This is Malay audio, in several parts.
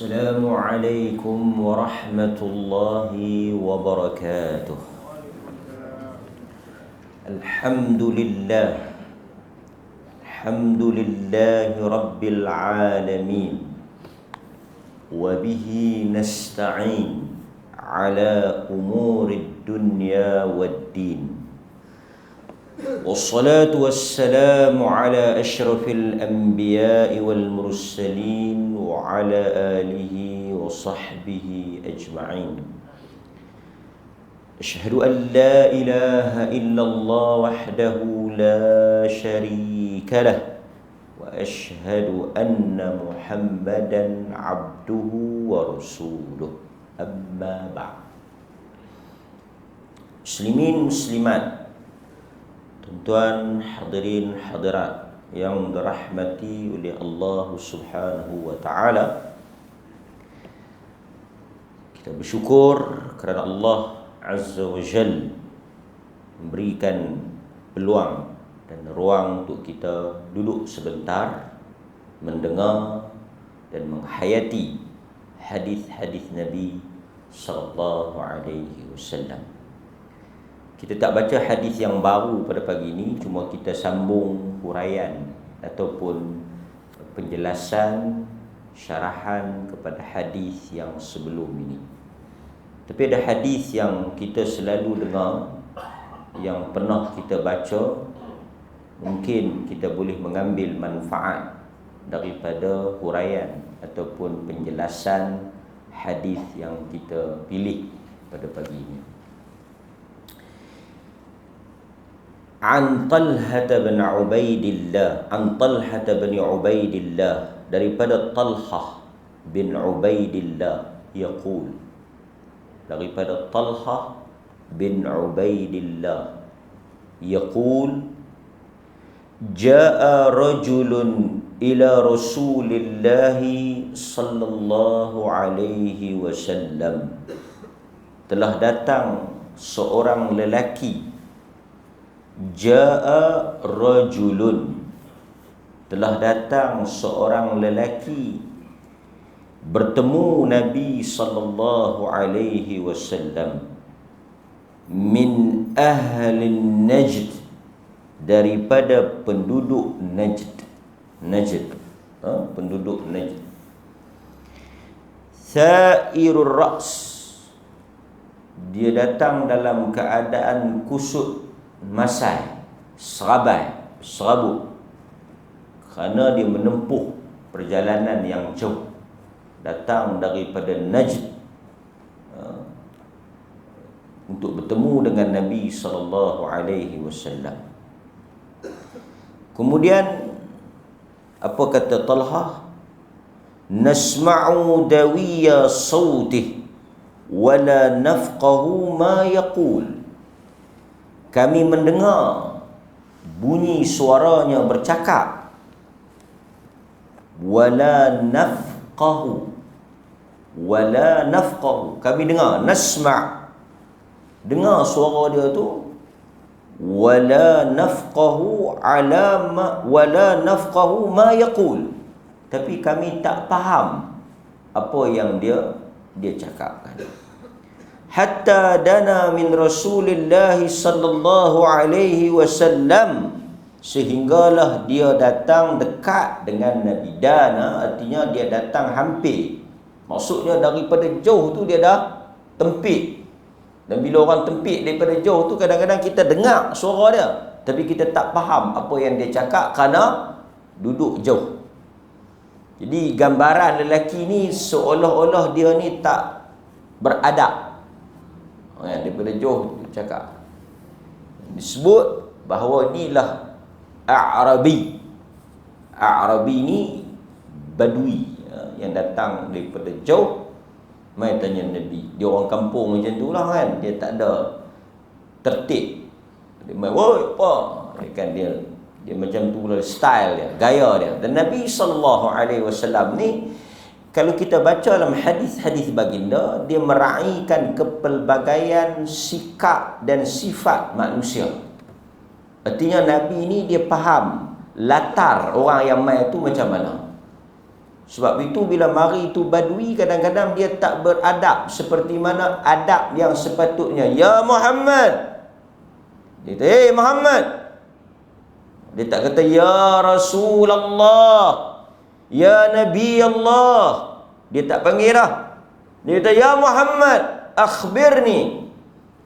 السلام عليكم ورحمة الله وبركاته. الحمد لله رب العالمين، وبه نستعين على أمور الدنيا والدين، والصلاة والسلام على أشرف الأنبياء والمرسلين وعلى آله وصحبه أجمعين. أشهد أن لا إله إلا الله وحده لا شريك له، وأشهد أن محمدا عبده ورسوله. أما بعد. Muslimin muslimat, tuan-tuan, hadirin hadirat yang dirahmati oleh Allah Subhanahu wa taala, kita bersyukur kerana Allah Azza wa Jalla memberikan peluang dan ruang untuk kita duduk sebentar mendengar dan menghayati hadis-hadis Nabi sallallahu alaihi wasallam. Kita tak baca hadis yang baru pada pagi ini, cuma kita sambung huraian ataupun penjelasan, syarahan kepada hadis yang sebelum ini. Tapi ada hadis yang kita selalu dengar, yang pernah kita baca, mungkin kita boleh mengambil manfaat daripada huraian ataupun penjelasan hadis yang kita pilih pada pagi ini. An Talhah bin Ubaidillah, daripada Talhah bin Ubaidillah yaqul, daripada Talhah bin Ubaidillah yaqul, jaa rajulun ila Rasulillah sallallahu alaihi wasallam, telah datang seorang lelaki. Jaa rajulun, telah datang seorang lelaki bertemu Nabi sallallahu alaihi wasallam, min ahli Najd, daripada penduduk Najd. Penduduk Najd. Sa'irur ra's, dia datang dalam keadaan kusut masai, serabut, kerana dia menempuh perjalanan yang jauh, datang daripada Najd untuk bertemu dengan Nabi sallallahu alaihi wasallam. Kemudian apa kata Talhah? Nasma'u dawiya sawtih wala nafqahu ma yaqul, kami mendengar bunyi suaranya bercakap, wala nafqahu, kami dengar, nasma', dengar suara dia tu, wala nafqahu ma yaqul, tapi kami tak faham apa yang dia cakapkan. Hatta dana min Rasulillah sallallahu alaihi wasallam, sehinggalah dia datang dekat dengan Nabi. Dana artinya dia datang hampir, maksudnya daripada jauh tu dia dah tempik. Dan bila orang tempik daripada jauh tu, kadang-kadang kita dengar suara dia, tapi kita tak faham apa yang dia cakap kerana duduk jauh. Jadi gambaran lelaki ni seolah-olah dia ni tak beradab, daripada jauh cakap. Disebut bahawa inilah A'rabi. A'rabi ni Badui, yang datang daripada jauh, mai tanya Nabi. Dia orang kampung macam tu lah kan, dia tak ada tertib. Dia mai, woi apa, dia macam tu lah style dia, gaya dia. Dan Nabi SAW ni, kalau kita baca dalam hadis-hadis baginda, dia meraihkan kepelbagaian sikap dan sifat manusia. Artinya Nabi ni dia faham latar orang yang mai tu macam mana. Sebab itu bila mari itu badui, kadang-kadang dia tak beradab seperti mana adab yang sepatutnya. Ya Muhammad. Dia kata, hey Muhammad. Dia tak kata ya Rasulullah, ya Nabi Allah. Dia tak panggil dah. Dia kata ya Muhammad, akhbirni.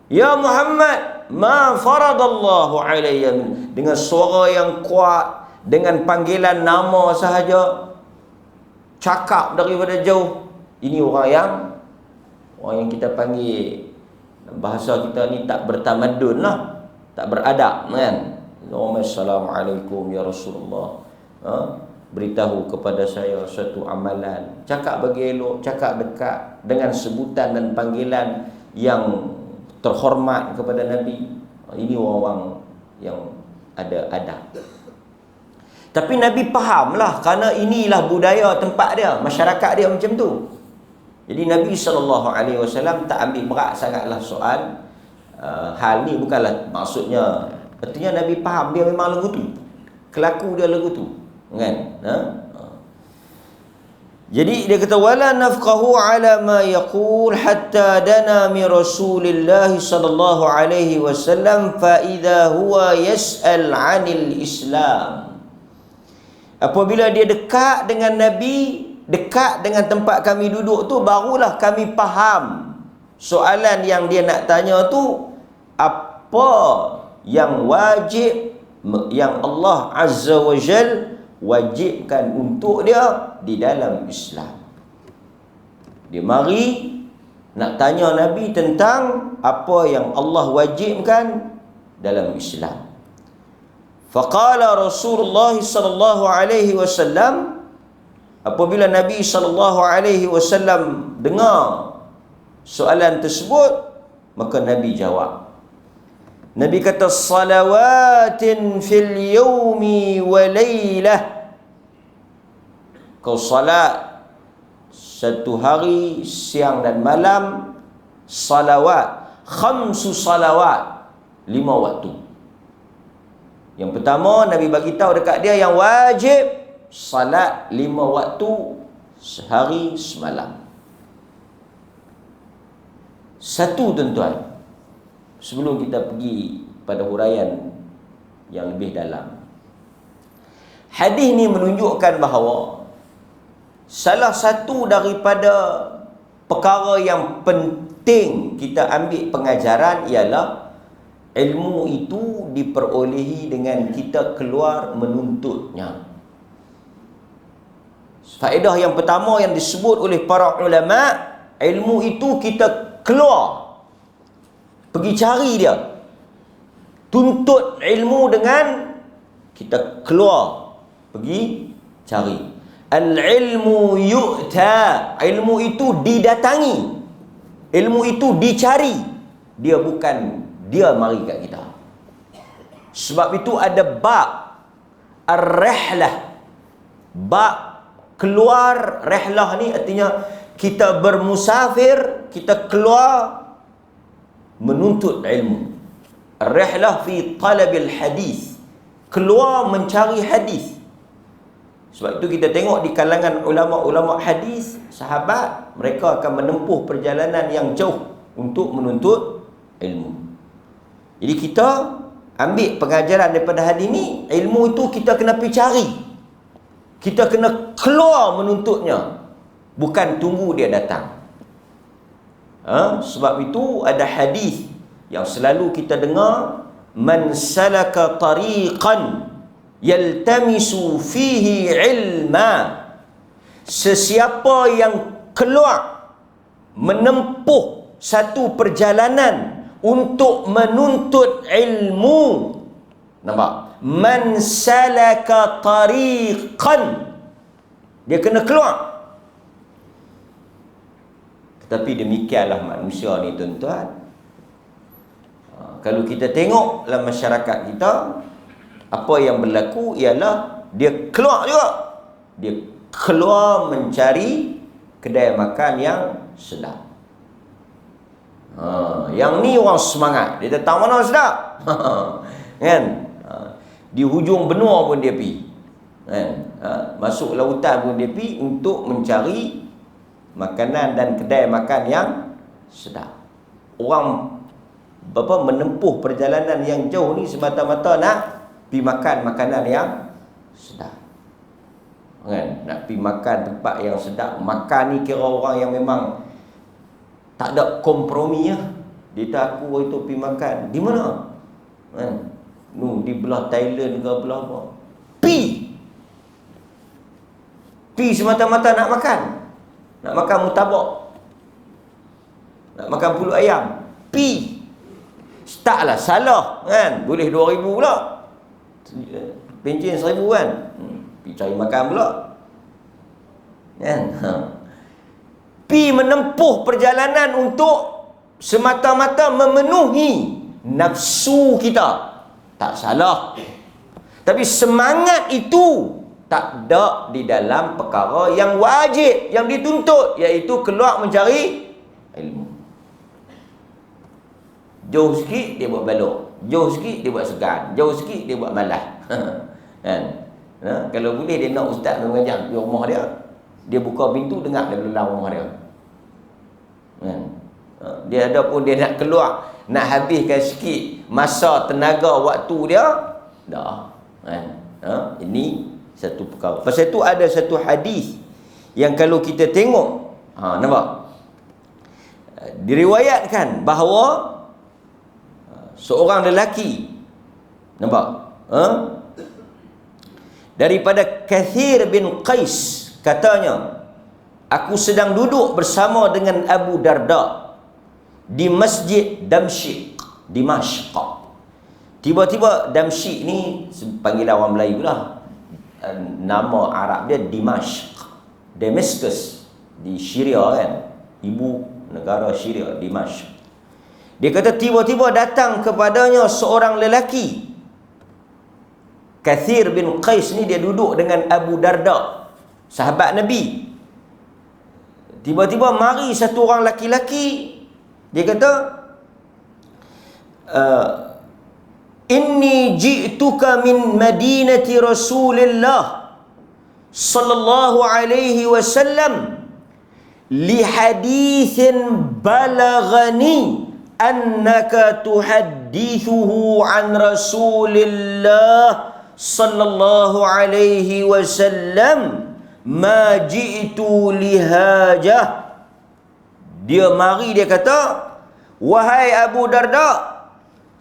Ya Muhammad, ma faradallahu alayya. Dengan suara yang kuat, dengan panggilan nama sahaja, cakap daripada jauh. Ini orang yang kita panggil, bahasa kita ni tak bertamadun lah, tak beradab kan. Assalamualaikum ya Rasulullah, beritahu kepada saya suatu amalan. Cakap bagi elok, cakap dekat, dengan sebutan dan panggilan yang terhormat kepada Nabi. Ini orang-orang yang ada adab. Tapi Nabi fahamlah, kerana inilah budaya tempat dia, masyarakat dia macam tu. Jadi Nabi SAW tak ambil berat sangatlah soal hal ni. Bukanlah maksudnya, artinya Nabi faham dia memang lagu tu, kelaku dia lagu tu kan. Jadi dia kata wala nafqahu ala ma yaqul hatta dana mi Rasulillah sallallahu alaihi wasallam fa idza huwa yas'al 'anil Islam. Apabila dia dekat dengan Nabi, dekat dengan tempat kami duduk tu, barulah kami faham soalan yang dia nak tanya tu apa yang wajib, yang Allah Azza wa Jal wajibkan untuk dia di dalam Islam. Dia mari nak tanya Nabi tentang apa yang Allah wajibkan dalam Islam. Faqala Rasulullah sallallahu alaihi wasallam, apabila Nabi sallallahu alaihi wasallam dengar soalan tersebut, maka Nabi jawab. Nabi kata salawatin fil yawmi wa laylah. Kau salat satu hari, siang dan malam, salawat, khamsu salawat, 5 waktu. Yang pertama Nabi bagi tahu dekat dia yang wajib salat 5 waktu sehari semalam. Satu tuan-tuan, sebelum kita pergi pada huraian yang lebih dalam, hadis ni menunjukkan bahawa salah satu daripada perkara yang penting kita ambil pengajaran ialah ilmu itu diperolehi dengan kita keluar menuntutnya. Faedah yang pertama yang disebut oleh para ulama, ilmu itu kita keluar, pergi cari dia. Tuntut ilmu dengan kita keluar, pergi cari. Al-ilmu yu'ta, ilmu itu didatangi, ilmu itu dicari. Dia bukan dia mari kat kita. Sebab itu ada bab ar-rihlah, bab keluar. Rihlah ni artinya kita bermusafir, kita keluar menuntut ilmu. Ar-rihlah fi talabil hadis, keluar mencari hadis. Sebab itu kita tengok di kalangan ulama-ulama hadis, sahabat, mereka akan menempuh perjalanan yang jauh untuk menuntut ilmu. Jadi kita ambil pengajaran daripada hadis ni, ilmu itu kita kena pergi cari. Kita kena keluar menuntutnya, bukan tunggu dia datang. Sebab itu ada hadis yang selalu kita dengar, man salaka tariqan yaltamisu fihi ilma. Sesiapa yang keluar menempuh satu perjalanan untuk menuntut ilmu. Nampak? Man salaka tariqan, dia kena keluar. Tetapi demikianlah manusia ni tuan-tuan. Kalau kita tengok dalam masyarakat kita, apa yang berlaku ialah dia keluar juga. Dia keluar mencari kedai makan yang sedap. Yang ni orang semangat, dia datang mana sedap. Kan? Di hujung benua pun dia pergi. kan? Masuk lautan pun dia pergi untuk mencari makanan dan kedai makan yang sedap. Orang menempuh perjalanan yang jauh ni semata-mata nak pergi makan makanan yang sedap, kan? Nak pergi makan tempat yang sedap. Makan ni kira orang yang memang tak ada kompromi ya. Dia tak, aku itu pergi makan di mana, kan? Di belah Thailand ke belah apa, pi semata-mata nak makan mutabak, nak makan pulut ayam, pi. Startlah salah, kan? Boleh 2,000 pula, pencen 1,000 kan, pi cari makan pula, kan? Pi menempuh perjalanan untuk semata-mata memenuhi nafsu kita, tak salah. Tapi semangat itu tak ada di dalam perkara yang wajib, yang dituntut, iaitu keluar mencari ilmu. Jauh sikit dia buat balok, jauh sikit dia buat segan, jauh sikit dia buat malas. Kan? Kalau boleh dia nak ustaz mengajar di rumah dia, dia buka pintu dengar dari dalam rumah dia. Kan? Dia ada pun dia nak keluar, nak habiskan sikit masa, tenaga, waktu dia, dah. Kan? Ini satu perkara. Pasal itu ada satu hadis yang kalau kita tengok, nampak? Diriwayatkan bahawa seorang lelaki, nampak? Daripada Kathir bin Qais, katanya, aku sedang duduk bersama dengan Abu Darda di Masjid Damsyik, Dimashq. Tiba-tiba Damsyik ni panggilan orang Melayu lah, nama Arab dia Dimashq, Damascus di Syria, kan? Ibu negara Syria, Dimashq. Dia kata tiba-tiba datang kepadanya seorang lelaki. Kathir bin Qais ni dia duduk dengan Abu Darda, sahabat Nabi. Tiba-tiba mari satu orang laki-laki. Dia kata, inni ji'tuka min madinati Rasulillah sallallahu alaihi wasallam li hadithin balaghani annaka tuhaddithuhu an Rasulillah sallallahu alaihi wasallam ma ji'tu lihajah. Dia mari, dia kata, wahai Abu Darda,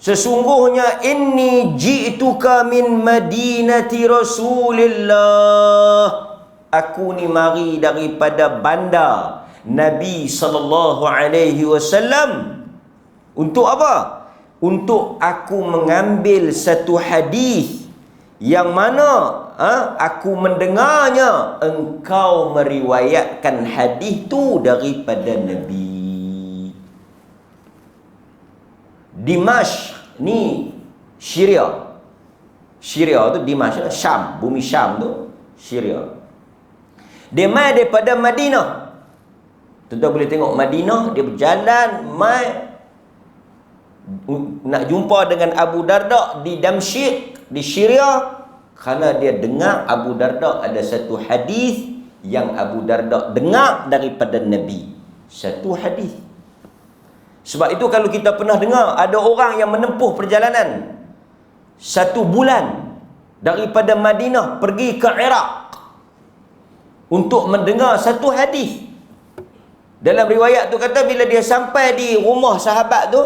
sesungguhnya inni ji'tuka min madinati Rasulillah, aku ni mari daripada bandar Nabi sallallahu alaihi wasallam. Untuk apa? Untuk aku mengambil satu hadis yang mana aku mendengarnya engkau meriwayatkan hadis tu daripada Nabi. Dimashq ni Syria. Syria tu Dimashq, Syam, bumi Syam tu Syria. Dia mai daripada Madinah. Tuan-tuan boleh tengok Madinah, dia berjalan mai nak jumpa dengan Abu Darda di Damsyik, di Syria, kerana dia dengar Abu Darda ada satu hadis yang Abu Darda dengar daripada Nabi. Satu hadis. Sebab itu kalau kita pernah dengar ada orang yang menempuh perjalanan 1 bulan daripada Madinah pergi ke Iraq untuk mendengar satu hadis. Dalam riwayat tu kata bila dia sampai di rumah sahabat tu,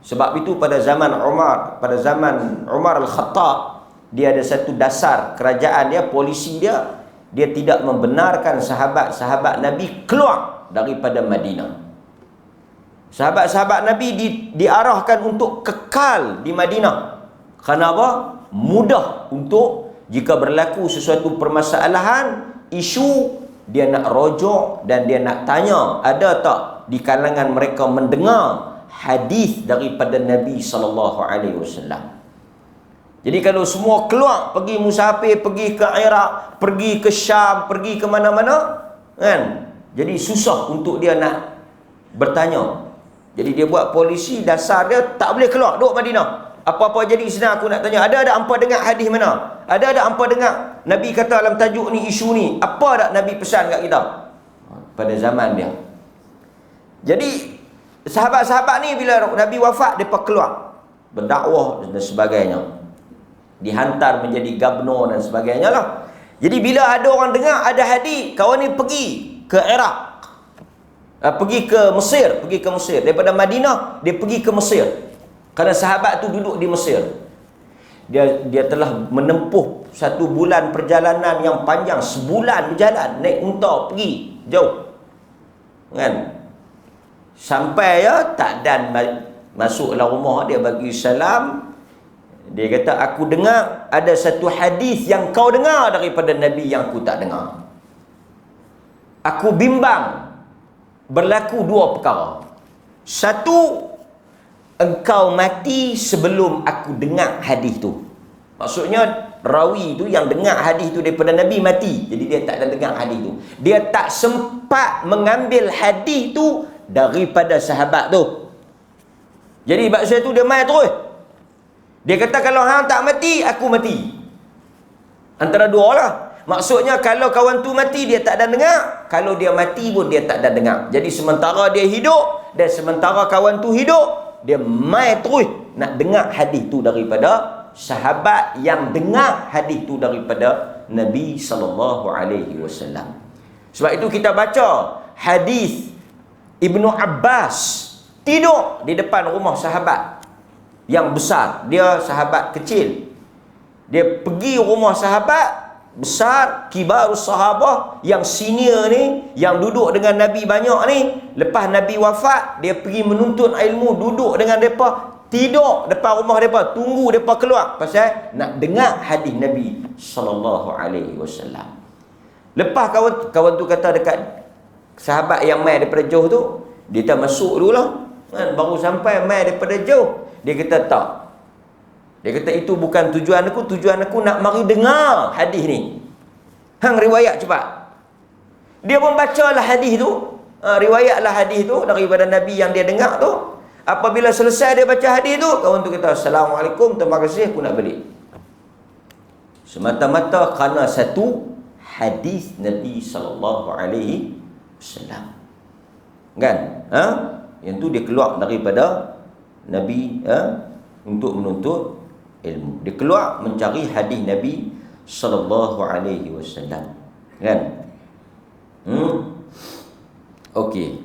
sebab itu pada zaman Umar Al-Khattab, dia ada satu dasar kerajaan dia, polisi dia tidak membenarkan sahabat-sahabat Nabi keluar daripada Madinah. Sahabat-sahabat Nabi diarahkan untuk kekal di Madinah. Kerana apa? Mudah untuk jika berlaku sesuatu permasalahan, isu, dia nak rojok dan dia nak tanya, ada tak di kalangan mereka mendengar hadis daripada Nabi SAW. Jadi kalau semua keluar pergi musafir, pergi ke Iraq, pergi ke Syam, pergi ke mana-mana, kan? Jadi susah untuk dia nak bertanya. Jadi dia buat polisi, dasar dia tak boleh keluar, duduk Madinah. Apa-apa jadi senang aku nak tanya, ada hampa dengar hadis mana? Ada hampa dengar Nabi kata dalam tajuk ni, isu ni, apa tak Nabi pesan kat kita pada zaman dia? Jadi sahabat-sahabat ni bila Nabi wafat, mereka keluar berdakwah dan sebagainya, dihantar menjadi gubernur dan sebagainya lah. Jadi bila ada orang dengar ada hadis, kawan ni pergi ke Iraq, pergi ke Mesir, daripada Madinah dia pergi ke Mesir. Kerana sahabat tu duduk di Mesir. Dia telah menempuh 1 bulan perjalanan yang panjang, sebulan berjalan, naik unta pergi jauh. Kan? Sampai ya, tak dan masuklah rumah dia, bagi salam. Dia kata, aku dengar ada satu hadis yang kau dengar daripada Nabi yang aku tak dengar. Aku bimbang berlaku 2 perkara. Satu, engkau mati sebelum aku dengar hadis tu. Maksudnya rawi tu yang dengar hadis tu daripada Nabi mati. Jadi dia tak ada dengar hadis tu. Dia tak sempat mengambil hadis tu daripada sahabat tu. Jadi maksud tu dia mai terus. Dia kata kalau hang tak mati, aku mati. Antara dua lah. Maksudnya kalau kawan tu mati, dia tak ada dengar. Kalau dia mati pun dia tak ada dengar. Jadi sementara dia hidup dan sementara kawan tu hidup, dia mai terus nak dengar hadis tu daripada sahabat yang dengar hadis tu daripada Nabi SAW. Sebab itu kita baca hadis Ibnu Abbas tidur di depan rumah sahabat yang besar. Dia sahabat kecil. Dia pergi rumah sahabat besar, kibarus sahabah, yang senior ni, yang duduk dengan Nabi banyak ni. Lepas Nabi wafat, dia pergi menuntut ilmu, duduk dengan mereka, tidur depan rumah mereka, tunggu mereka keluar, pasal nak dengar hadis Nabi SAW. Lepas kawan tu kata dekat sahabat yang mai daripada jauh tu, dia tak masuk dulu lah, baru sampai mai daripada jauh. Dia kata tak. Dia kata itu bukan tujuan aku nak mari dengar hadis ni. Hang riwayat cepat. Dia pun bacalah hadis tu, riwayatlah hadis tu daripada Nabi yang dia dengar tu. Apabila selesai dia baca hadis tu, kawan tu kata, Assalamualaikum, terima kasih, aku nak balik. Semata-mata kerana satu hadis Nabi SAW. Kan? Yang tu dia keluar daripada Nabi untuk menuntut ilmu. Dia keluar mencari hadis Nabi SAW. Kan? Okey.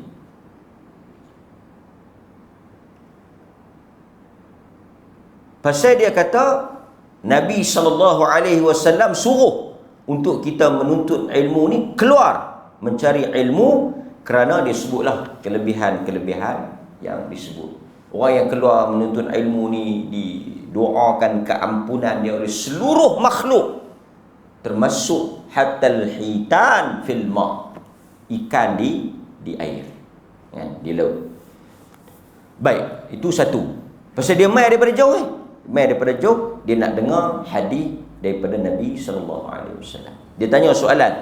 Pasal dia kata Nabi SAW suruh untuk kita menuntut ilmu ni keluar mencari ilmu, kerana dia sebutlah kelebihan-kelebihan yang disebut. Orang yang keluar menuntut ilmu ni didoakan keampunan dia oleh seluruh makhluk, termasuk hatal hitan fil ma', ikan di air, kan, di laut. Baik, itu satu. Pasal dia mai daripada jauh dia nak dengar hadis daripada Nabi SAW. Dia tanya soalan,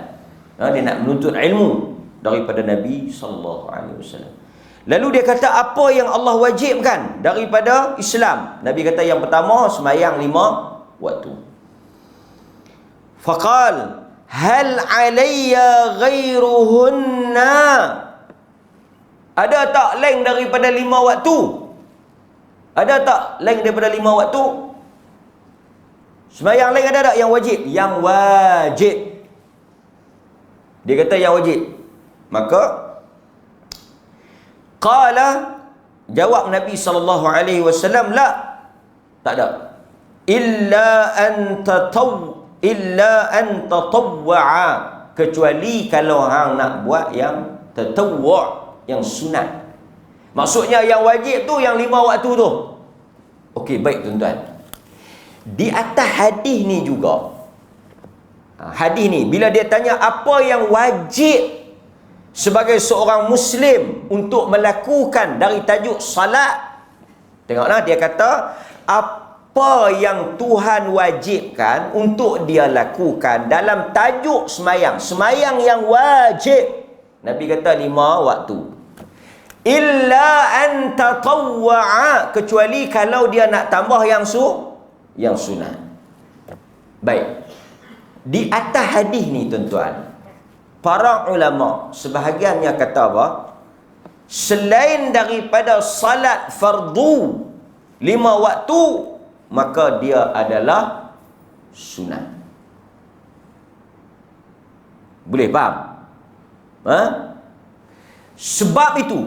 dia nak menuntut ilmu daripada Nabi SAW. Lalu dia kata, apa yang Allah wajibkan daripada Islam? Nabi kata yang pertama, sembahyang 5 waktu. Faqal hal alayya ghairuhunna, ada tak lain daripada 5 waktu? Ada tak lain daripada 5 waktu? Sembahyang lain ada tak yang wajib? Yang wajib. Dia kata yang wajib. Maka qala, jawab Nabi SAW, la, tak ada. Illa an tatawwa'a, kecuali kalau hang nak buat yang tatawwu', yang sunat. Maksudnya yang wajib tu yang 5 waktu tu. Okey, baik tuan-tuan. Di atas hadis ni juga, hadis ni bila dia tanya apa yang wajib sebagai seorang Muslim untuk melakukan dari tajuk salat, tengoklah dia kata apa yang Tuhan wajibkan untuk dia lakukan dalam tajuk semayang. Semayang yang wajib, Nabi kata 5 waktu. illa an tatawwa'a, kecuali kalau dia nak tambah yang sunat. Baik. Di atas hadis ni tuan-tuan, para ulama sebahagiannya kata apa? Selain daripada salat fardu 5 waktu, maka dia adalah sunat. Boleh faham? Sebab itu,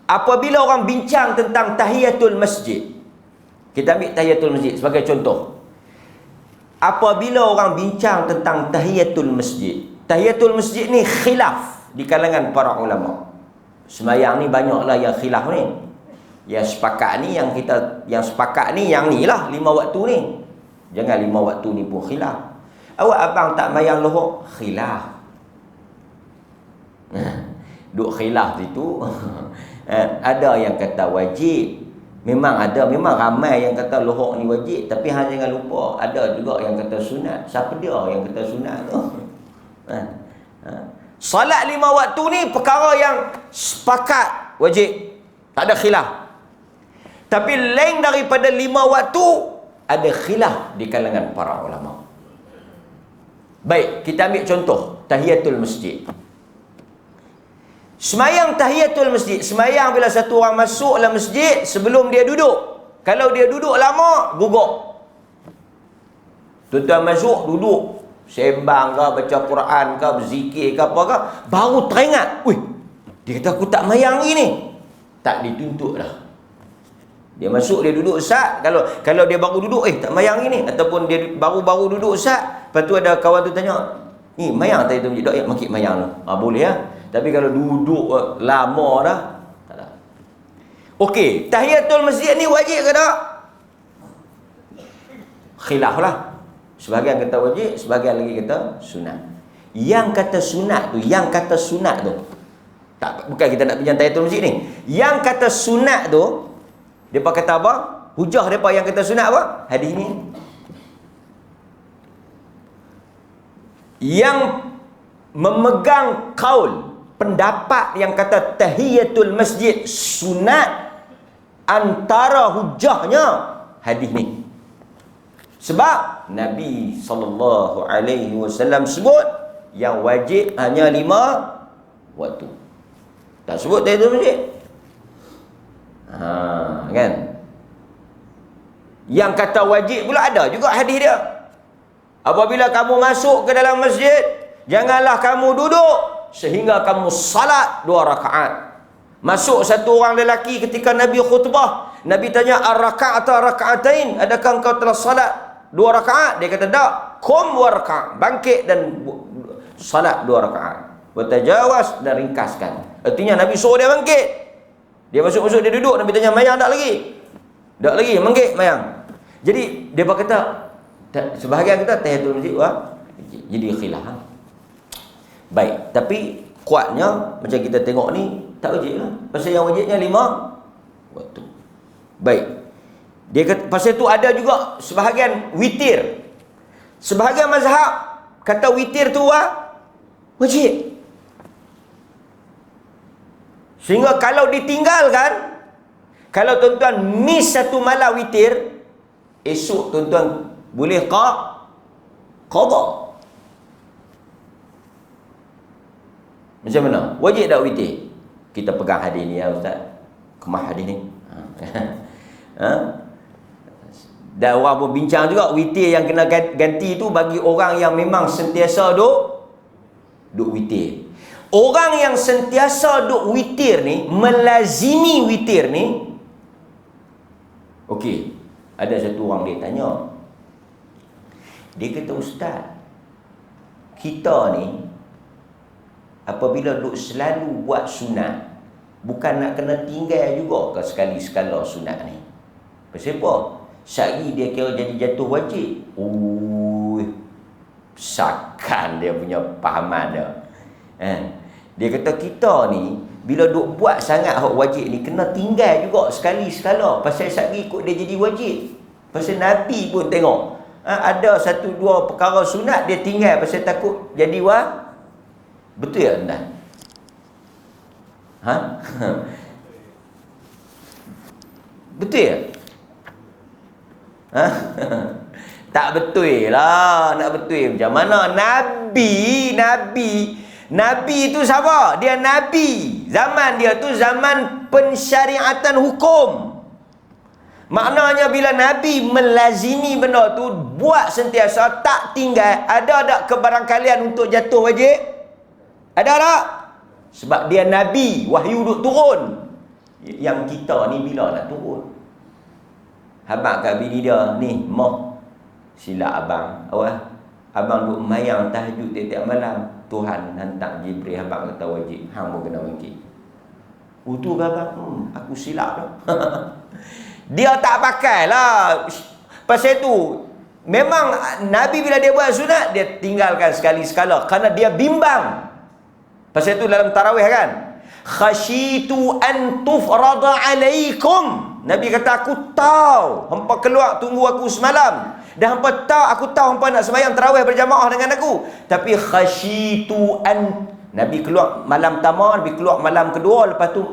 apabila orang bincang tentang tahiyatul masjid, kita ambil tahiyatul masjid sebagai contoh. Apabila orang bincang tentang tahiyatul masjid ni khilaf di kalangan para ulama. Sembahyang ni banyaklah yang khilaf ni. Yang sepakat ni yang ni lah 5 waktu ni. Jangan 5 waktu ni pun khilaf. Awak abang tak mayang lohok? Khilaf. Duk khilaf situ. Ada yang kata wajib. Memang ramai yang kata lohok ni wajib. Tapi hang jangan lupa, ada juga yang kata sunat. Siapa dia yang kata sunat tu? Salat 5 waktu ni perkara yang sepakat wajib, tak ada khilaf. Tapi lain daripada 5 waktu, ada khilaf di kalangan para ulama. Baik, kita ambil contoh tahiyatul masjid. Semayang tahiyatul masjid, semayang bila satu orang masuk dalam masjid sebelum dia duduk. Kalau dia duduk lama, gugur. Tuan-tuan masuk, duduk, sembang ke, baca Quran ke, berzikir ke, apa ke, baru teringat, dia kata aku tak mayang lagi ni. Tak dituntut dah. Dia masuk, dia duduk sat. Kalau dia baru duduk, tak mayang lagi ni. Ataupun dia baru duduk sat, lepas tu ada kawan tu tanya, ni mayang tadi tu masjid, tak makik mayang tu. Boleh lah. Tapi kalau duduk lama dah, tak ada. Okey, tahiyatul masjid ni wajib ke tak? Khilaf lah. Sebahagian kata wajib, sebahagian lagi kata sunat. Yang kata sunat tu, tak, bukan kita nak bincang tahiyatul masjid ni. Yang kata sunat tu, depa kata apa? Hujah depa yang kata sunat apa? Hadis ni. Yang memegang kaul, pendapat yang kata tahiyatul masjid sunat, antara hujahnya hadis ni. Sebab Nabi SAW sebut yang wajib hanya 5 waktu. Tak sebut tahiyatul masjid. Kan? Yang kata wajib pula ada juga hadis dia. Apabila kamu masuk ke dalam masjid, janganlah kamu duduk sehingga kamu salat 2 rakaat. Masuk satu orang lelaki ketika Nabi khutbah. Nabi tanya, ar-raka'at atau raka'atain? Adakah engkau telah salat 2 rakaat? Dia kata, tak. Qum wa raka'. Bangkit dan salat 2 rakaat. Bertajawaz dan ringkaskan. Artinya Nabi suruh dia bangkit. Dia masuk, dia duduk. Nabi tanya, mayang tak lagi? Tak lagi, bangkit mayang. Jadi, dia kata, sebahagian kata tahiyatul masjid jadi khilaf. Baik, tapi kuatnya macam kita tengok ni tak wajib lah. Pasal yang wajibnya 5 waktu. Baik. Dia kata pasal tu ada juga sebahagian witir. Sebahagian mazhab kata witir tu wajib. Sehingga kalau ditinggalkan, kalau tuan-tuan miss satu malam witir, esok tuan-tuan boleh qada. Macam mana? Wajib tak witir? Kita pegang hadis ni ya Ustaz. Kemah hadis ni. Dan orang pun bincang juga, witir yang kena ganti tu bagi orang yang memang sentiasa duk witir. Orang yang sentiasa duk witir ni, melazimi witir ni, okey, ada satu orang dia tanya. Dia kata, Ustaz, kita ni apabila duk selalu buat sunat, bukan nak kena tinggal juga ke sekali-sekala sunat ni? Pasal apa? Sehari dia kira jadi jatuh wajib. Sakan dia punya pahaman dia. Dia kata kita ni bila duk buat sangat hak wajib ni, kena tinggal juga sekali-sekala. Pasal sehari ikut dia jadi wajib. Pasal Nabi pun tengok, ada 1-2 perkara sunat dia tinggal pasal takut jadi Betul ya tuan? Ha? Betul ya? Ha? Tak betul lah. Nak betul macam mana? Nabi itu siapa? Dia Nabi. Zaman dia tu zaman pensyariatan hukum. Maknanya bila Nabi melazimi benda tu, buat sentiasa, tak tinggal. Ada tak kebarangkalian untuk jatuh wajib? Ada tak? Sebab dia Nabi, wahyu duk turun. Yang kita ni bila nak turun? Habaq kat bini dia, ni, moh, sila abang. Awak, abang duk mayang tahajud tiap-tiap malam. Tuhan hantar Jibril, habaq kata wajib. Hang pun kena wajib. Tu ke abang? Aku silap dah. Dia tak pakai lah. Pasal tu, memang Nabi bila dia buat sunat, dia tinggalkan sekali-sekala. Kerana dia bimbang. Pasal tu dalam tarawih kan, khasyitu an tufrada alaikum. Nabi kata, aku tahu hampa keluar tunggu aku semalam, dan hampa tahu, aku tahu hampa nak sembahyang tarawih berjamaah dengan aku, tapi khasyitu an, Nabi keluar malam pertama, Nabi keluar malam kedua, lepas tu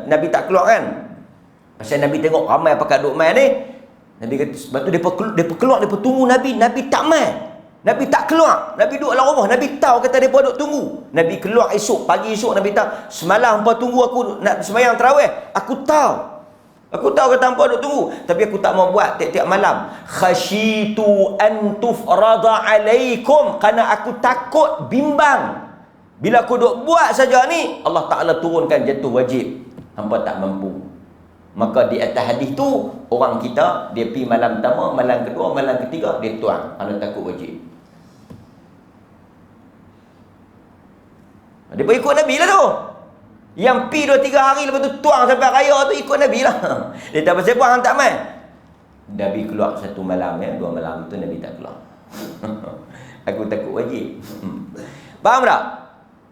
Nabi tak keluar kan. Pasal Nabi tengok ramai pakat duk main ni, Nabi kata, sebab tu depa keluar, depa tunggu Nabi tak main. Nabi tak keluar. Nabi duduk dalam rumah. Nabi tahu kata mereka duduk tunggu. Nabi keluar esok, pagi esok Nabi tahu. Semalam hampa tunggu aku nak sembahyang tarawih. Aku tahu. Aku tahu kata hampa duduk tunggu. Tapi aku tak mau buat tiap-tiap malam. Khasyitu an tufrada alaikum. Kerana aku takut, bimbang. Bila aku duduk buat saja ni, Allah Ta'ala turunkan jatuh wajib. Hampa tak mampu. Maka di atas hadis tu, orang kita, dia pergi malam pertama, malam kedua, malam ketiga, dia tuang. Kerana takut wajib. Dia pun ikut Nabi lah tu. Yang pi 2-3 hari lepas tu tuang sampai raya tu ikut Nabi lah. Dia tak pasal apa hang tak main. Nabi keluar satu malam ya, 2 malam tu Nabi tak keluar. Aku takut wajib. Faham tak?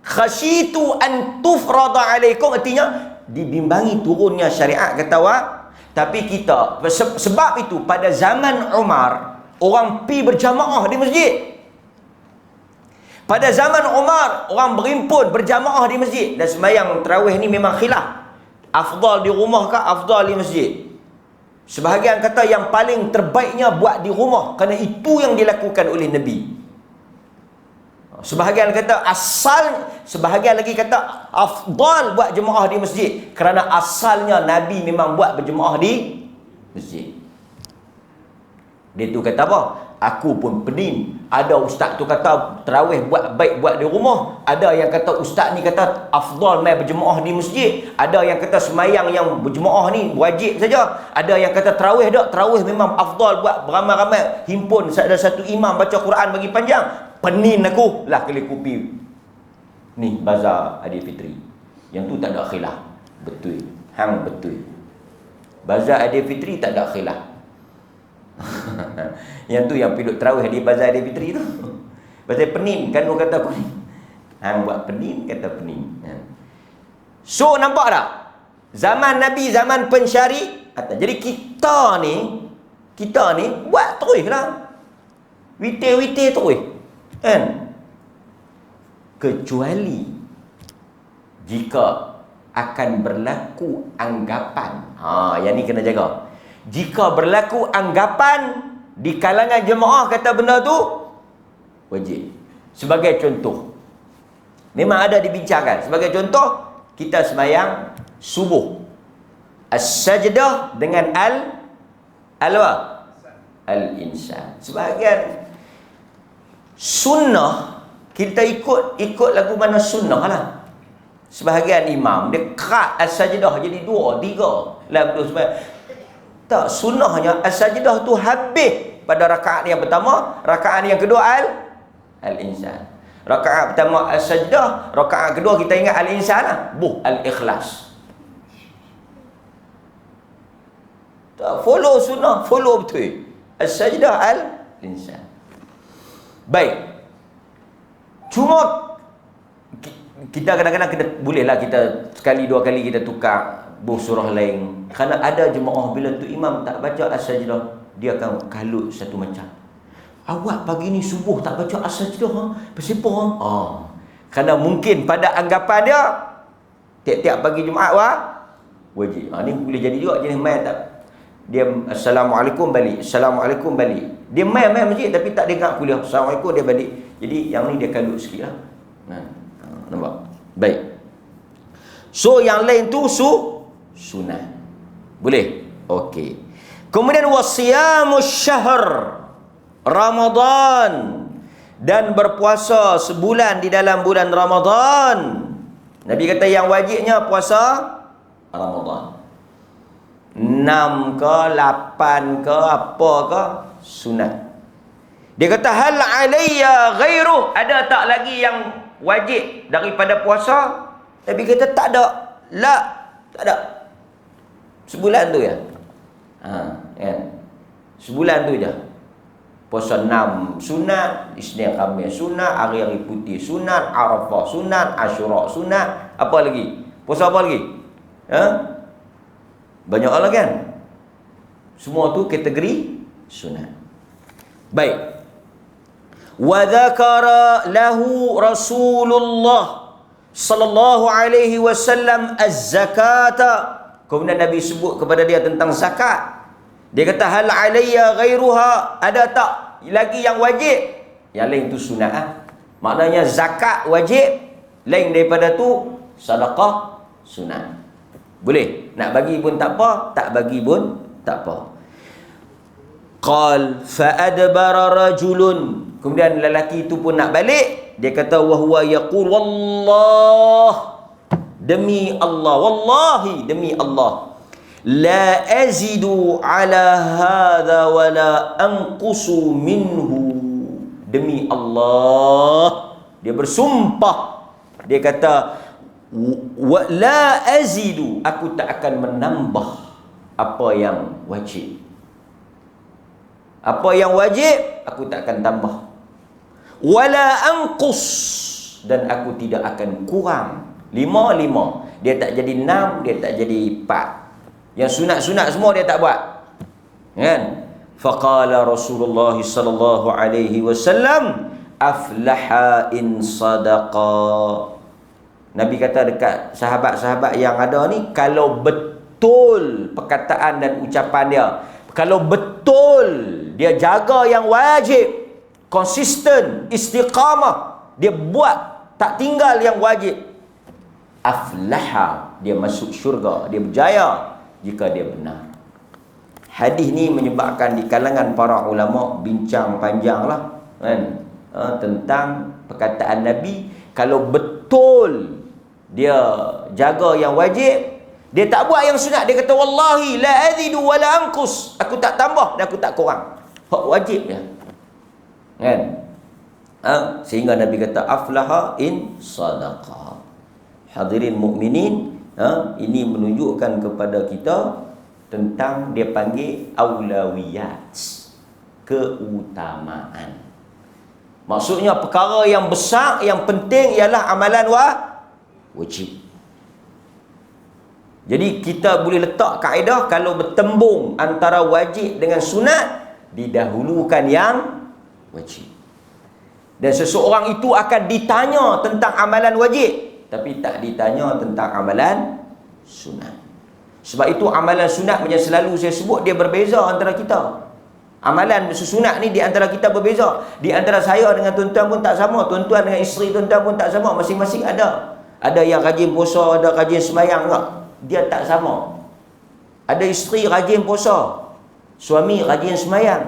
Khasyitu an tufrada alaikum, artinya dibimbangi turunnya syariat, kata awak. Tapi kita sebab itu pada zaman Umar orang pi berjamaah di masjid. Pada zaman Umar, orang berimpun berjamaah di masjid. Dan sembahyang tarawih ni memang khilaf. Afdal di rumah ke afdal di masjid? Sebahagian kata yang paling terbaiknya buat di rumah, kerana itu yang dilakukan oleh Nabi. Sebahagian kata asal, sebahagian lagi kata afdal buat jemaah di masjid, kerana asalnya Nabi memang buat berjemaah di masjid. Dia tu kata apa? Aku pun pening. Ada ustaz tu kata tarawih buat baik buat di rumah. Ada yang kata ustaz ni kata afdal mai berjemaah di masjid. Ada yang kata semayang yang berjemaah ni wajib saja. Ada yang kata tarawih tak, tarawih memang afdal buat beramai-ramai, himpun ada satu imam baca Quran bagi panjang. Penin aku lah kali kupi ni bazar Aidilfitri. Yang tu tak ada khilaf. Betul. Hang betul. Bazar Aidilfitri tak ada khilaf. Yang tu yang piduk tarawih di bazar Aidilfitri tu. Pasal penin kan orang kata penin. Hang buat penin kata penin. So nampak tak? Zaman Nabi zaman pensyariatan. Jadi kita ni buat terus lah. Witir-witir terus. Kan? Kecuali jika akan berlaku anggapan. Yang ni kena jaga. Jika berlaku anggapan di kalangan jemaah kata benda tu wajib. Sebagai contoh, memang ada dibincangkan. Sebagai contoh, kita sembahyang subuh, as-sajdah dengan al-insan. Sebahagian sunnah kita ikut lagu mana sunnah lah. Sebahagian imam dia kat as-sajdah jadi 2, 3 lah betul sembahyang. Tak, sunnahnya as-sajdah tu habis pada rakaat yang pertama, rakaat yang kedua al-insan. Rakaat pertama as-sajdah, rakaat kedua kita ingat al-insan lah, al-ikhlas. Tak, follow sunnah, follow betul. As-sajdah al-insan. Baik. Cuma kita kadang-kadang kita bolehlah kita sekali 2 kali kita tukar surah lain. Kerana ada jemaah bila tu imam tak baca as-sajdah, dia akan kalut satu macam. Awak pagi ni subuh tak baca as-sajdah, pasal apa? Kerana mungkin pada anggapan dia tiap-tiap pagi Jumaat wajib. Ni boleh jadi juga jenis main tak. Dia Assalamualaikum balik, Assalamualaikum balik. Dia main masjid tapi tak dengar kuliah. Assalamualaikum dia balik. Jadi yang ni dia kalut sikit lah. Nampak? Baik. So yang lain tu sunnah. Boleh? Okey. Kemudian wasiyamus syahr Ramadan, dan berpuasa sebulan di dalam bulan Ramadan. Nabi kata yang wajibnya puasa Ramadan. 6 ke 8 ke apa ke sunat. Dia kata hal alayya ghairu, ada tak lagi yang wajib daripada puasa? Nabi kata tak ada. La, tak ada. Sebulan tu ya. Kan? Sebulan tu je. Puasa 6 sunat, Isnin Khamis sunat, hari-hari putih sunat, Arafah sunat, Asyura sunat, apa lagi? Puasa apa lagi? Banyak lah kan? Semua tu kategori sunat. Baik. Wa dzakara lahu Rasulullah sallallahu alaihi wasallam az-zakata. Kemudian Nabi sebut kepada dia tentang zakat. Dia kata hal alayya ghairuha, ada tak lagi yang wajib? Yang lain tu sunat. Maknanya zakat wajib, lain daripada tu sedekah sunat. Boleh nak bagi pun tak apa, tak bagi pun tak apa. Qal fa adbara rajulun, kemudian lelaki itu pun nak balik. Dia kata wa huwa yaqul wallah, demi Allah, wallahi demi Allah, la azidu ala hadha wa la anqusu minhu. Demi Allah, dia bersumpah, dia kata wa la azidu, aku tak akan menambah apa yang wajib. Apa yang wajib aku tak akan tambah. Wala anqus, dan aku tidak akan kurang. 5. Dia tak jadi 6, dia tak jadi 4. Yang sunat-sunat semua dia tak buat. Kan? Faqala Rasulullah sallallahu alaihi wasallam aflaha in sadaqa. Nabi kata dekat sahabat-sahabat yang ada ni, kalau betul perkataan dan ucapan dia, kalau betul dia jaga yang wajib, konsisten, istiqamah, dia buat tak tinggal yang wajib, aflaha, dia masuk syurga, dia berjaya jika dia benar. Hadis ni menyebabkan di kalangan para ulama bincang panjanglah kan, tentang perkataan Nabi. Kalau betul dia jaga yang wajib, dia tak buat yang sunat, dia kata wallahi la azidu wa la anqus, aku tak tambah dan aku tak kurang. Hak wajib dia. Kan? Sehingga Nabi kata aflaha in sadaqa. Hadirin mukminin, ini menunjukkan kepada kita tentang dia panggil aulawiyat, keutamaan. Maksudnya perkara yang besar, yang penting ialah amalan wajib. Jadi kita boleh letak kaedah, kalau bertembung antara wajib dengan sunat, didahulukan yang wajib. Dan seseorang itu akan ditanya tentang amalan wajib, tapi tak ditanya tentang amalan sunat. Sebab itu amalan sunat macam selalu saya sebut, dia berbeza antara kita. Amalan sunat ni di antara kita berbeza. Di antara saya dengan tuan-tuan pun tak sama, tuan-tuan dengan isteri tuan-tuan pun tak sama. Masing-masing ada. Ada yang rajin puasa, ada rajin sembahyang tak? Dia tak sama. Ada isteri rajin puasa, suami rajin sembahyang.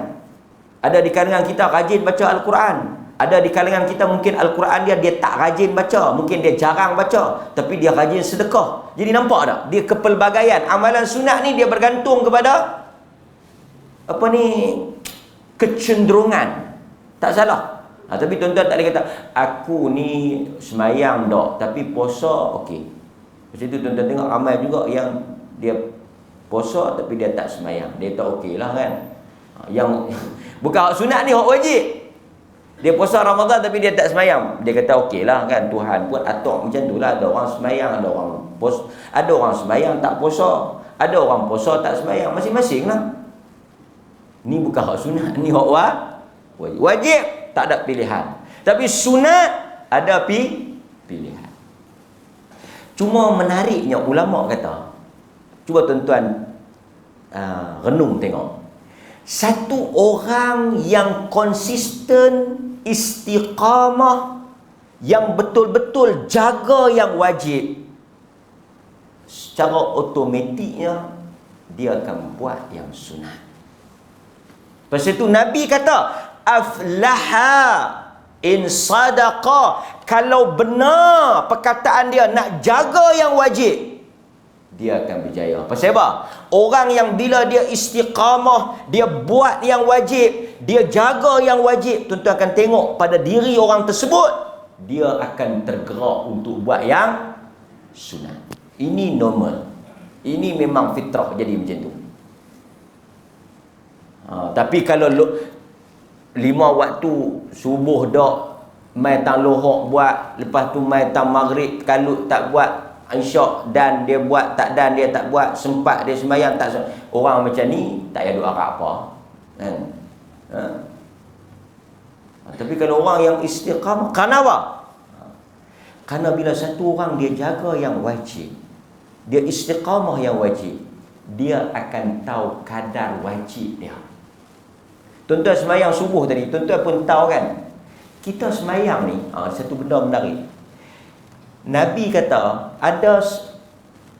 Ada di kalangan kita rajin baca Al-Quran. Ada di kalangan kita mungkin Al-Quran dia tak rajin baca, mungkin dia jarang baca, tapi dia rajin sedekah. Jadi nampak tak? Dia kepelbagaian. Amalan sunat ni dia bergantung kepada apa ni, kecenderungan. Tak salah. Tapi tuan-tuan tak boleh kata aku ni semayang tak, tapi puasa okey. Macam tu tuan-tuan tengok ramai juga yang dia puasa tapi dia tak semayang, dia tak okey lah kan. Yang bukan hak sunat ni, hak wajib. Dia puasa Ramadan tapi dia tak semayang, dia kata okey lah kan, Tuhan pun atur macam tu lah. Ada orang semayang, ada orang puasa, ada orang semayang tak puasa, ada orang puasa tak semayang, masing-masing lah. Ni bukan hak sunat, ni hak wajib. Wajib tak ada pilihan, tapi sunat ada pilihan. Cuma menariknya ulama kata, cuba tuan-tuan renung tengok. Satu orang yang konsisten, istiqamah, yang betul-betul jaga yang wajib, secara automatiknya dia akan buat yang sunat. Lepas itu Nabi kata, aflaha in sadaqa. Kalau benar perkataan dia nak jaga yang wajib, dia akan berjaya. Pasal apa? Orang yang bila dia istiqamah, dia buat yang wajib, dia jaga yang wajib, tuan-tuan akan tengok pada diri orang tersebut, dia akan tergerak untuk buat yang sunat. Ini normal. Ini memang fitrah jadi macam tu. Tapi kalau 5 waktu subuh dak, mai tang lohok buat, lepas tu mai tang maghrib kalut tak buat, isyak dan dia buat, tak dan dia tak buat, sempat dia sembahyang tak. Orang macam ni tak payah doa apa kan. Tapi kalau orang yang istiqamah, kenapa? Karena bila satu orang dia jaga yang wajib, dia istiqamah yang wajib, dia akan tahu kadar wajib dia. Tuan-tuan sembahyang subuh tadi, tuan-tuan pun tahu kan, kita sembahyang ni, satu benda menarik. Nabi kata, ada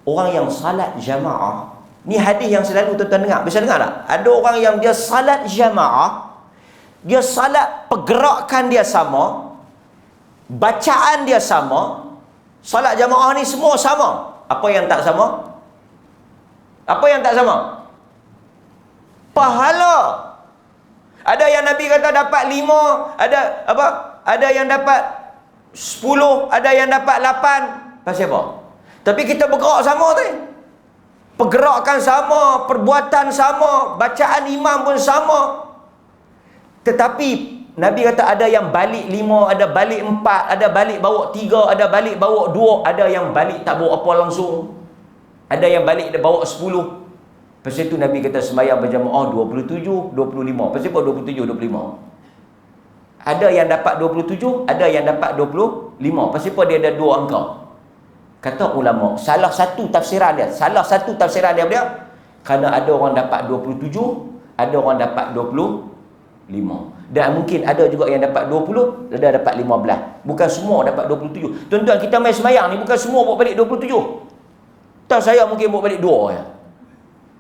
orang yang salat jamaah. Ni hadis yang selalu tuan-tuan dengar. Bisa dengar tak? Ada orang yang dia salat jamaah, dia salat pergerakan dia sama, bacaan dia sama. Salat jamaah ni semua sama. Apa yang tak sama? Apa yang tak sama? Pahala. Ada yang Nabi kata dapat 5, ada apa? Ada yang dapat 10, ada yang dapat 8. Pasal apa? Tapi kita bergerak sama tu. Pergerakan sama, perbuatan sama, bacaan imam pun sama. Tetapi Nabi kata ada yang balik 5, ada balik 4, ada balik bawa 3, ada balik bawa 2, ada yang balik tak bawa apa langsung, ada yang balik dia bawa 10. Pasal itu Nabi kata sembahyang berjamaah 27, 25. Pasal apa 27, 25? Ada yang dapat 27, ada yang dapat 25. Pasal apa dia ada 2 angka? Kata ulama, salah satu tafsiran dia kerana ada orang dapat 27, ada orang dapat 25. Dan mungkin ada juga yang dapat 20, ada dapat 15. Bukan semua dapat 27. Tuan-tuan, kita main sembahyang ni bukan semua bawa balik 27. Tahu saya mungkin bawa balik 2 ya.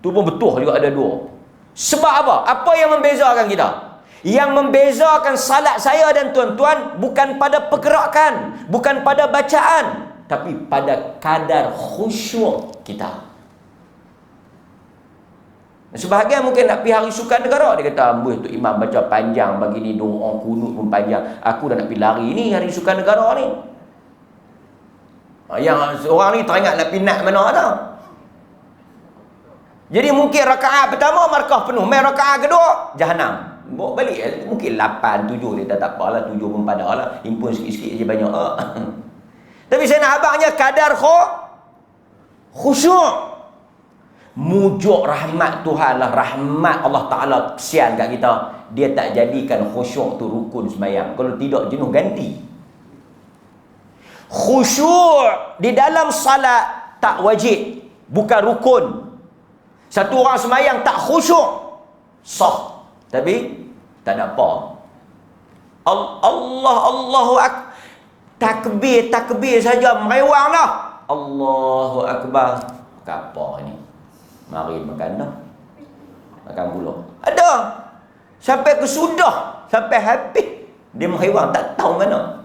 Tu pun betul juga ada 2. Sebab apa? Apa yang membezakan kita? Yang membezakan salat saya dan tuan-tuan bukan pada pergerakan, bukan pada bacaan, tapi pada kadar khusyuk kita. Sebahagian mungkin nak pergi hari sukan negara, dia kata, amboi tu imam baca panjang begini, doa kunut pun panjang, aku dah nak pergi lari ni hari sukan negara ni. Yang orang ni teringat nak pinat mana dah. Jadi mungkin rakaat pertama markah penuh, main rakaat kedua jahanam. Bawa balik mungkin 8, 7 dia tak apalah, 7 pun padalah, himpun sikit-sikit je banyak. Tapi saya nak abangnya kadar khusyuk. Mujuk rahmat Tuhan lah, rahmat Allah Ta'ala kesian kat kita. Dia tak jadikan khusyuk tu rukun sembahyang. Kalau tidak jenuh ganti. Khusyuk di dalam salat tak wajib, bukan rukun. Satu orang sembahyang tak khusyuk, sah, tapi tak ada apa. Allahu Akbar, takbir saja merewang dah. Allahu Akbar. Apa ni? Mari makan dah. Makan pula. Ada. Sampai kesudah, sampai habis dia merewang, tak tahu mana.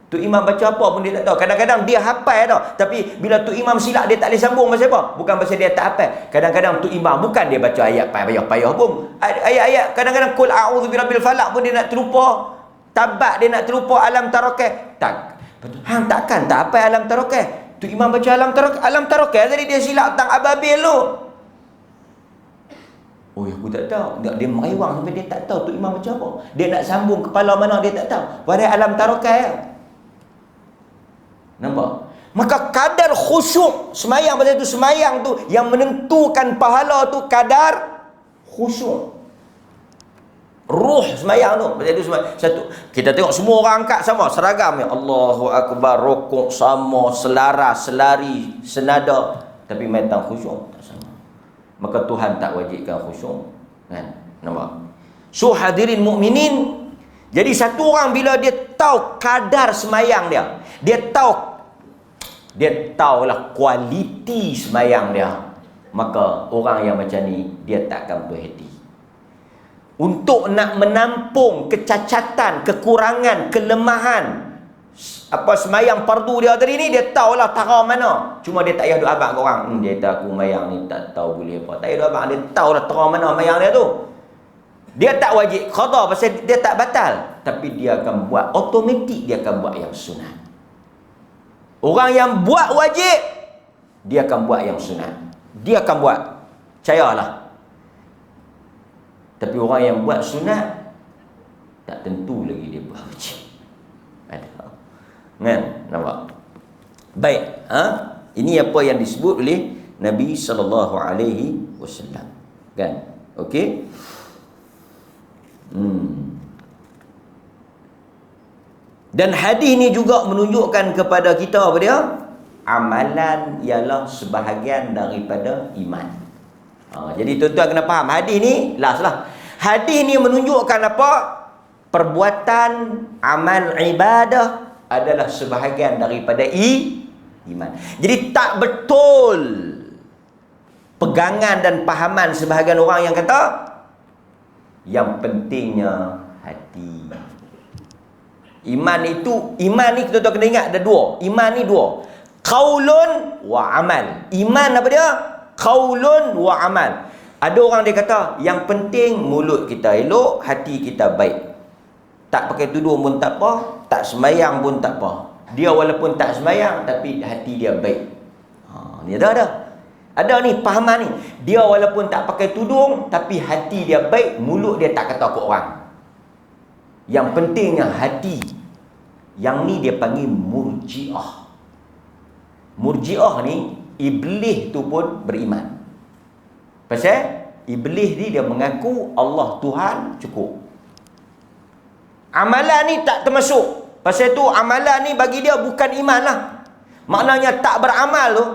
Tu imam baca apa pun dia tak tahu. Kadang-kadang dia hafal dah, tapi bila tu imam silap dia tak boleh sambung. Pasal apa? Bukan pasal dia tak hafal. Kadang-kadang tu imam bukan dia baca ayat payah-payah pun. Ayat-ayat kadang-kadang qul a'udzu birabbil falaq pun dia nak terlupa. Tabat dia nak terlupa alam tarakah. Tak. Betul. Hang takkan tak hafal alam tarakah. Tu imam baca alam tarakah tadi dia silap tentang ababil tu. Oh, aku tak tahu. Dia merewang sampai dia tak tahu tu imam baca apa. Dia nak sambung kepala mana dia tak tahu. Padahal alam tarakah ya. Nampak? Maka kadar khusyuk sembahyang, pasal itu sembahyang tu yang menentukan pahala tu kadar khusyuk. Ruh semayang tu. Jadi satu, kita tengok semua orang angkat sama, seragam ya. Allahu Akbar, rukuk sama, selaras, selari, senada. Tapi metang khusyuk tak sama. Maka Tuhan tak wajibkan khusyuk. Kan? Nampak? So hadirin mukminin, jadi satu orang bila dia tahu kadar semayang dia, dia tahulah kualiti semayang dia, maka orang yang macam ni dia takkan puas hati. Untuk nak menampung kecacatan, kekurangan, kelemahan semayang fardu dia tadi ni, dia tahulah tara mana. Cuma dia tak payah duk abang ke orang. Dia tahu aku mayang ni tak tahu boleh apa. Tak payah duk abang, dia tahulah tara mana mayang dia tu. Dia tak wajib qada pasal dia tak batal, tapi dia akan buat automatik, dia akan buat yang sunat. Orang yang buat wajib, dia akan buat yang sunat. Dia akan buat, percayalah. Tapi orang yang buat sunat, tak tentu lagi dia buat wajib. Ada. Kan? Nampak? Baik. Ini apa yang disebut oleh Nabi SAW. Kan? Okey? Dan hadis ni juga menunjukkan kepada kita apa dia? Amalan ialah sebahagian daripada iman. Jadi tuan-tuan kena faham hadis ni, last lah. Hadis ni menunjukkan apa? Perbuatan amal ibadah adalah sebahagian daripada iman. Jadi tak betul pegangan dan pahaman sebahagian orang yang kata yang pentingnya hati. Iman ni tuan-tuan kena ingat ada dua. Iman ni dua. Qaulun wa amal. Iman apa dia? Qaulun wa amal. Ada orang dia kata yang penting mulut kita elok, hati kita baik. Tak pakai tudung pun tak apa, tak semayang pun tak apa. Dia walaupun tak semayang tapi hati dia baik. Ni ada. Ada ni pahaman ni. Dia walaupun tak pakai tudung tapi hati dia baik, mulut dia tak kata ke orang. Yang pentingnya hati. Yang ni dia panggil murji'ah. Murji'ah ni, iblis tu pun beriman. Pasal iblis ni dia mengaku Allah Tuhan cukup. Amalan ni tak termasuk. Pasal tu amalan ni bagi dia bukan iman lah. Maknanya tak beramal tu,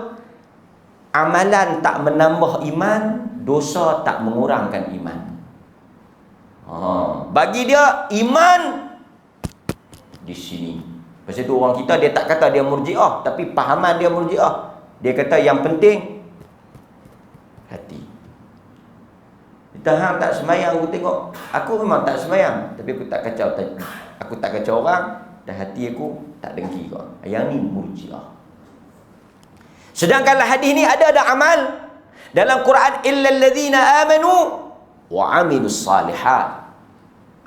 amalan tak menambah iman, dosa tak mengurangkan iman. Bagi dia iman di sini. Pasal tu orang kita dia tak kata dia murji'ah, tapi pahaman dia murji'ah. Dia kata yang penting hati. Kita hang tak semayang, aku tengok. Aku memang tak semayang, tapi aku tak kacau. Aku tak kacau orang, dan hati aku tak dengki kau. Yang ni murji'ah. Sedangkan hadis ni ada amal. Dalam Quran, illal ladzina amanu wa amilus salihat.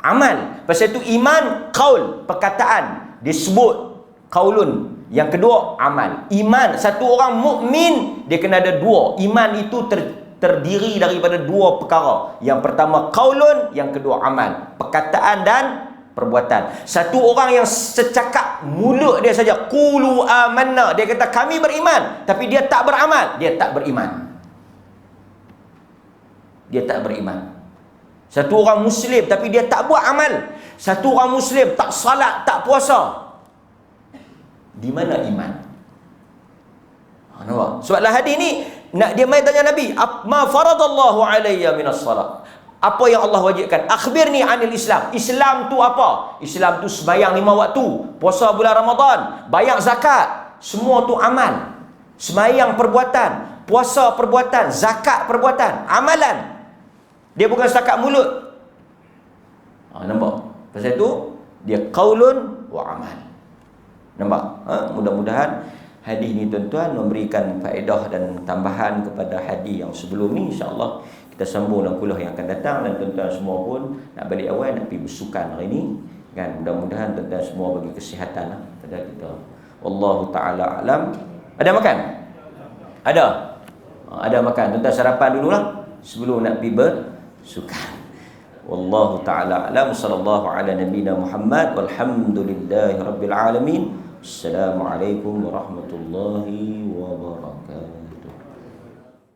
Amal. Pasal itu iman, qaul, perkataan. Disebut qaulun. Yang kedua, amal. Iman, satu orang mukmin dia kena ada dua. Iman itu terdiri daripada dua perkara. Yang pertama qaulun, yang kedua amal. Perkataan dan perbuatan. Satu orang yang secakap mulut dia saja, qulu amanna, dia kata kami beriman, tapi dia tak beramal, dia tak beriman. Dia tak beriman. Satu orang Muslim tapi dia tak buat amal. Satu orang Muslim tak salat, tak puasa. Di mana iman? Nampak? Sebablah hadis ni dia mai tanya Nabi, ma faradallahu alayya minas salat. Apa yang Allah wajibkan? Akhbirni anil Islam. Islam tu apa? Islam tu sembahyang 5 waktu, puasa bulan Ramadan, bayar zakat. Semua tu amal. Sembahyang perbuatan, puasa perbuatan, zakat perbuatan, amalan. Dia bukan setakat mulut. Nampak? Pasal itu dia qaulun wa amal. Nampak? Mudah-mudahan hadis ni tuan-tuan memberikan faedah dan tambahan kepada hadis yang sebelum ni. InsyaAllah kita sambung dalam kuliah yang akan datang. Dan tuan-tuan semua pun nak balik awal, nak pergi bersukan hari ni kan. Mudah-mudahan tuan-tuan semua bagi kesihatan pada kita. Wallahu ta'ala alam. Ada makan? Ada? Ada makan. Tuan-tuan sarapan dululah sebelum nak pergi bersukan. Wallahu ta'ala alam. Sallallahu ala nabina Muhammad. Walhamdulillahi rabbil alamin. Assalamualaikum warahmatullahi wabarakatuh.